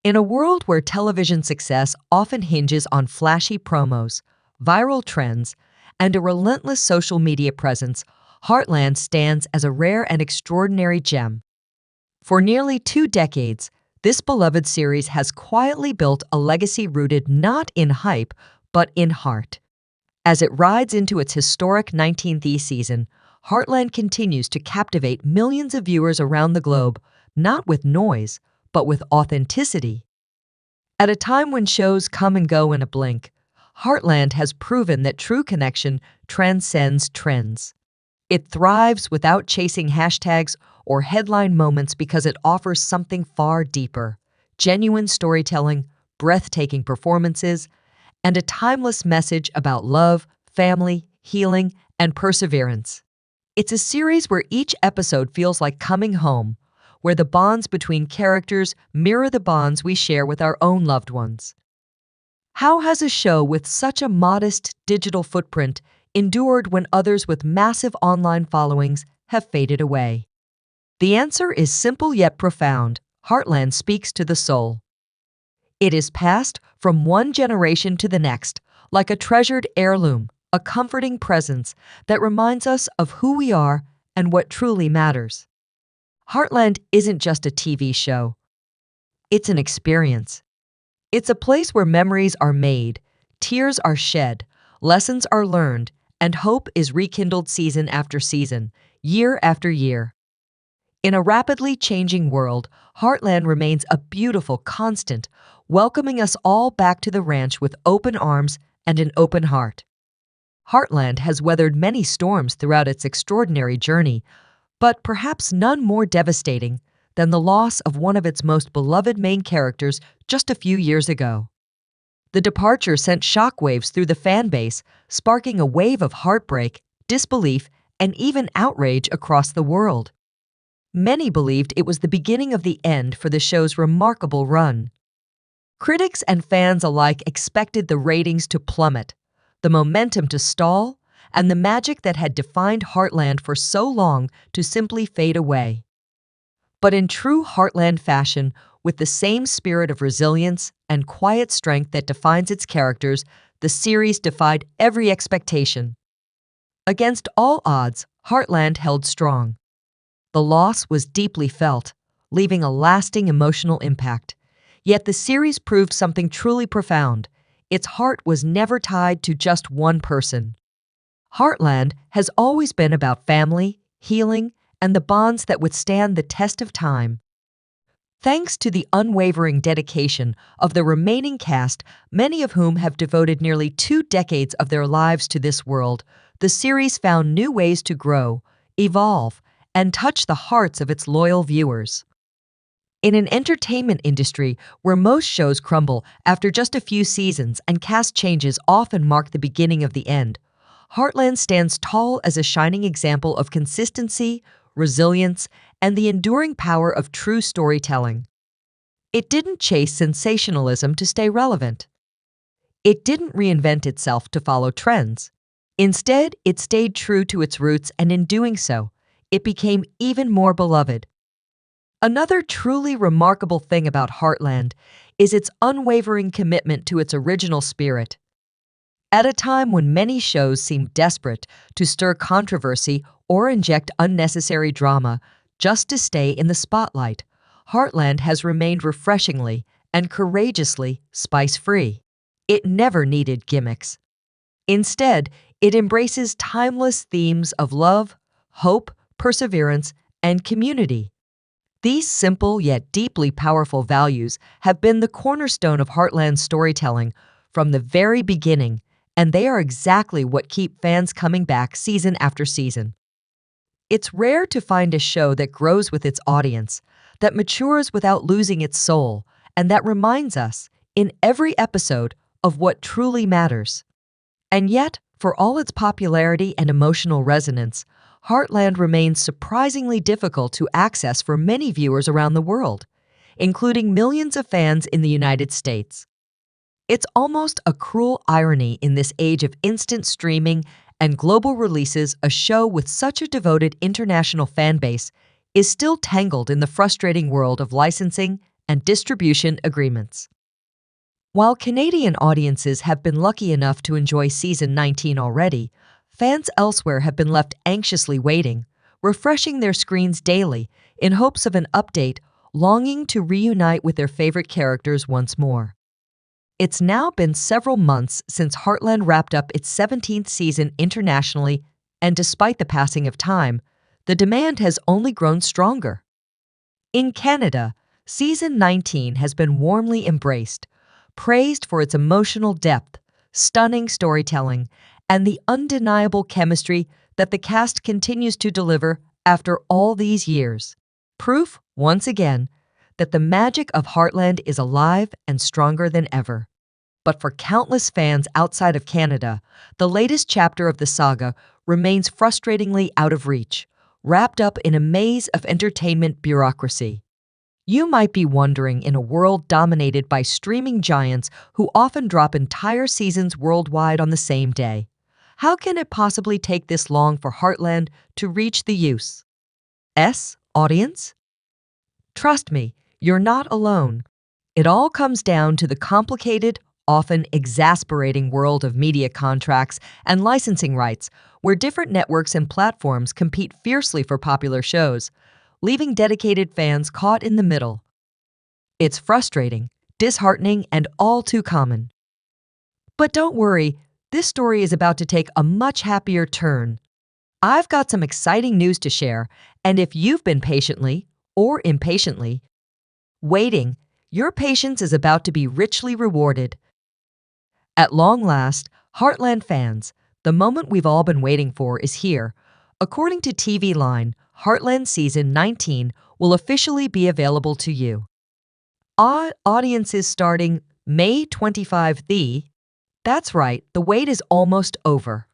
In a world where television success often hinges on flashy promos, viral trends, and a relentless social media presence, Heartland stands as a rare and extraordinary gem. For nearly 2 decades, this beloved series has quietly built a legacy rooted not in hype, but in heart. As it rides into its historic 19th season, Heartland continues to captivate millions of viewers around the globe, not with noise, but with authenticity. At a time when shows come and go in a blink, Heartland has proven that true connection transcends trends. It thrives without chasing hashtags or headline moments because it offers something far deeper: genuine storytelling, breathtaking performances, and a timeless message about love, family, healing, and perseverance. It's a series where each episode feels like coming home, where the bonds between characters mirror the bonds we share with our own loved ones. How has a show with such a modest digital footprint endured when others with massive online followings have faded away? The answer is simple yet profound. Heartland speaks to the soul. It is passed from one generation to the next, like a treasured heirloom, a comforting presence that reminds us of who we are and what truly matters. Heartland isn't just a TV show. It's an experience. It's a place where memories are made, tears are shed, lessons are learned, and hope is rekindled season after season, year after year. In a rapidly changing world, Heartland remains a beautiful constant, welcoming us all back to the ranch with open arms and an open heart. Heartland has weathered many storms throughout its extraordinary journey, but perhaps none more devastating than the loss of one of its most beloved main characters just a few years ago. The departure sent shockwaves through the fan base, sparking a wave of heartbreak, disbelief, and even outrage across the world. Many believed it was the beginning of the end for the show's remarkable run. Critics and fans alike expected the ratings to plummet, the momentum to stall, and the magic that had defined Heartland for so long to simply fade away. But in true Heartland fashion, with the same spirit of resilience and quiet strength that defines its characters, the series defied every expectation. Against all odds, Heartland held strong. The loss was deeply felt, leaving a lasting emotional impact. Yet the series proved something truly profound. Its heart was never tied to just one person. Heartland has always been about family, healing, and the bonds that withstand the test of time. Thanks to the unwavering dedication of the remaining cast, many of whom have devoted nearly 2 decades of their lives to this world, the series found new ways to grow, evolve, and touch the hearts of its loyal viewers. In an entertainment industry where most shows crumble after just a few seasons and cast changes often mark the beginning of the end, Heartland stands tall as a shining example of consistency, resilience, and the enduring power of true storytelling. It didn't chase sensationalism to stay relevant. It didn't reinvent itself to follow trends. Instead, it stayed true to its roots, and in doing so, it became even more beloved. Another truly remarkable thing about Heartland is its unwavering commitment to its original spirit. At a time when many shows seemed desperate to stir controversy or inject unnecessary drama just to stay in the spotlight, Heartland has remained refreshingly and courageously spice-free. It never needed gimmicks. Instead, it embraces timeless themes of love, hope, perseverance, and community. These simple yet deeply powerful values have been the cornerstone of Heartland's storytelling from the very beginning, and they are exactly what keep fans coming back season after season. It's rare to find a show that grows with its audience, that matures without losing its soul, and that reminds us, in every episode, of what truly matters. And yet, for all its popularity and emotional resonance, Heartland remains surprisingly difficult to access for many viewers around the world, including millions of fans in the United States. It's almost a cruel irony in this age of instant streaming and global releases, a show with such a devoted international fan base is still tangled in the frustrating world of licensing and distribution agreements. While Canadian audiences have been lucky enough to enjoy season 19 already, fans elsewhere have been left anxiously waiting, refreshing their screens daily in hopes of an update, longing to reunite with their favorite characters once more. It's now been several months since Heartland wrapped up its 17th season internationally, and despite the passing of time, the demand has only grown stronger. In Canada, season 19 has been warmly embraced, praised for its emotional depth, stunning storytelling, and the undeniable chemistry that the cast continues to deliver after all these years. Proof, once again, that the magic of Heartland is alive and stronger than ever. But for countless fans outside of Canada, the latest chapter of the saga remains frustratingly out of reach, wrapped up in a maze of entertainment bureaucracy. You might be wondering, in a world dominated by streaming giants who often drop entire seasons worldwide on the same day, how can it possibly take this long for Heartland to reach the U.S. audience? Trust me, you're not alone. It all comes down to the complicated, often exasperating world of media contracts and licensing rights, where different networks and platforms compete fiercely for popular shows, leaving dedicated fans caught in the middle. It's frustrating, disheartening, and all too common. But don't worry, this story is about to take a much happier turn. I've got some exciting news to share, and if you've been patiently, or impatiently, waiting, your patience is about to be richly rewarded. At long last, Heartland fans, the moment we've all been waiting for is here. According to TV Line, Heartland Season 19 will officially be available to you. Audiences starting May 25. That's right, the wait is almost over.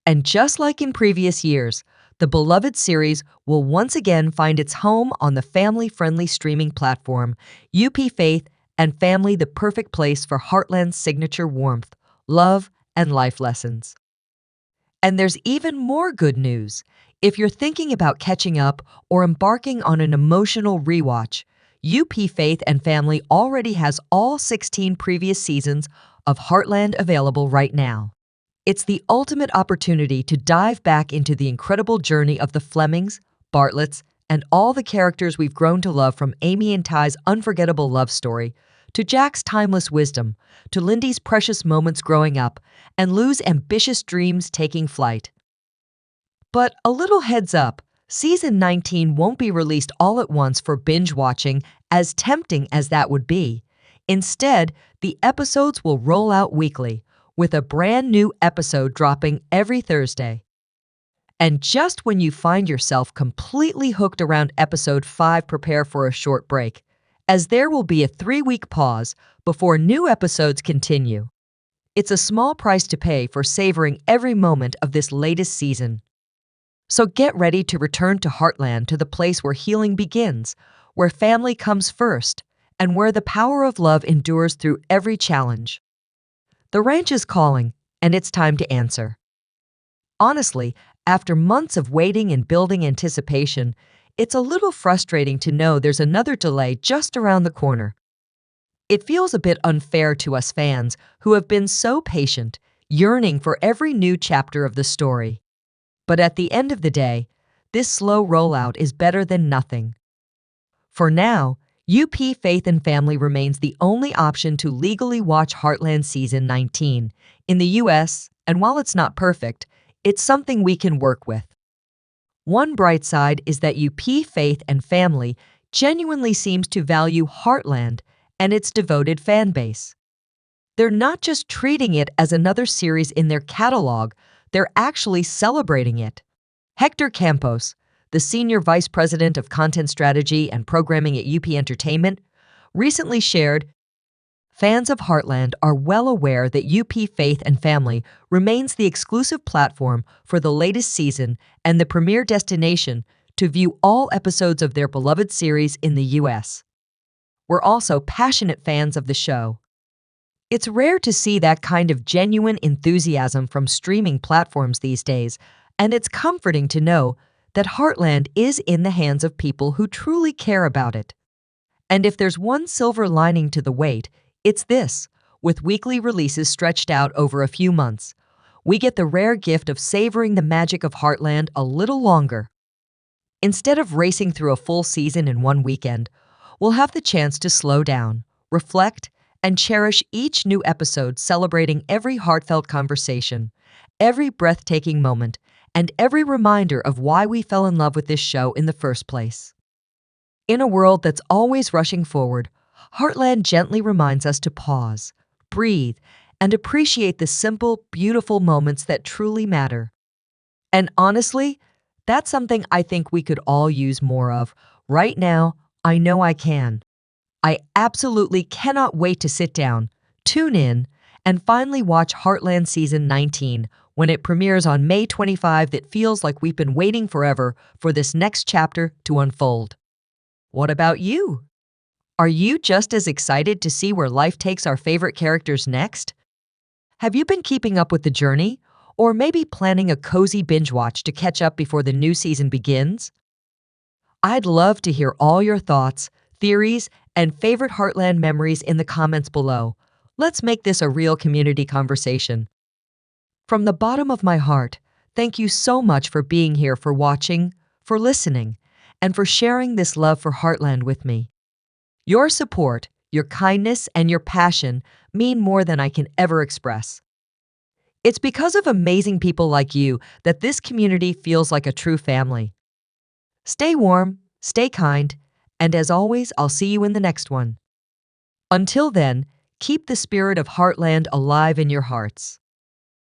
And just like in previous years, the beloved series will once again find its home on the family-friendly streaming platform, UP Faith and Family, the perfect place for Heartland's signature warmth, love, and life lessons. And there's even more good news. If you're thinking about catching up or embarking on an emotional rewatch, UP Faith and Family already has all 16 previous seasons of Heartland available right now. It's the ultimate opportunity to dive back into the incredible journey of the Flemings, Bartletts, and all the characters we've grown to love, from Amy and Ty's unforgettable love story, to Jack's timeless wisdom, to Lindy's precious moments growing up, and Lou's ambitious dreams taking flight. But a little heads up, Season 19 won't be released all at once for binge watching, as tempting as that would be. Instead, the episodes will roll out weekly, with a brand new episode dropping every Thursday. And just when you find yourself completely hooked around episode 5, prepare for a short break, as there will be a 3-week pause before new episodes continue. It's a small price to pay for savoring every moment of this latest season. So get ready to return to Heartland, to the place where healing begins, where family comes first, and where the power of love endures through every challenge. The ranch is calling, and it's time to answer. Honestly, after months of waiting and building anticipation, it's a little frustrating to know there's another delay just around the corner. It feels a bit unfair to us fans who have been so patient, yearning for every new chapter of the story. But at the end of the day, this slow rollout is better than nothing. For now, UP Faith and Family remains the only option to legally watch Heartland Season 19 in the U.S., and while it's not perfect, it's something we can work with. One bright side is that UP Faith and Family genuinely seems to value Heartland and its devoted fan base. They're not just treating it as another series in their catalog, they're actually celebrating it. Hector Campos, the Senior Vice President of Content Strategy and Programming at UP Entertainment, recently shared, "Fans of Heartland are well aware that UP Faith and Family remains the exclusive platform for the latest season and the premier destination to view all episodes of their beloved series in the U.S. We're also passionate fans of the show." It's rare to see that kind of genuine enthusiasm from streaming platforms these days, and it's comforting to know that Heartland is in the hands of people who truly care about it. And if there's one silver lining to the wait, it's this. With weekly releases stretched out over a few months, we get the rare gift of savoring the magic of Heartland a little longer. Instead of racing through a full season in one weekend, we'll have the chance to slow down, reflect, and cherish each new episode, celebrating every heartfelt conversation, every breathtaking moment, and every reminder of why we fell in love with this show in the first place. In a world that's always rushing forward, Heartland gently reminds us to pause, breathe, and appreciate the simple, beautiful moments that truly matter. And honestly, that's something I think we could all use more of. Right now, I know I can. I absolutely cannot wait to sit down, tune in, and finally watch Heartland Season 19 when it premieres on May 25. It feels like we've been waiting forever for this next chapter to unfold. What about you? Are you just as excited to see where life takes our favorite characters next? Have you been keeping up with the journey, or maybe planning a cozy binge watch to catch up before the new season begins? I'd love to hear all your thoughts, theories, and favorite Heartland memories in the comments below. Let's make this a real community conversation. From the bottom of my heart, thank you so much for being here, for watching, for listening, and for sharing this love for Heartland with me. Your support, your kindness, and your passion mean more than I can ever express. It's because of amazing people like you that this community feels like a true family. Stay warm, stay kind, and as always, I'll see you in the next one. Until then, keep the spirit of Heartland alive in your hearts.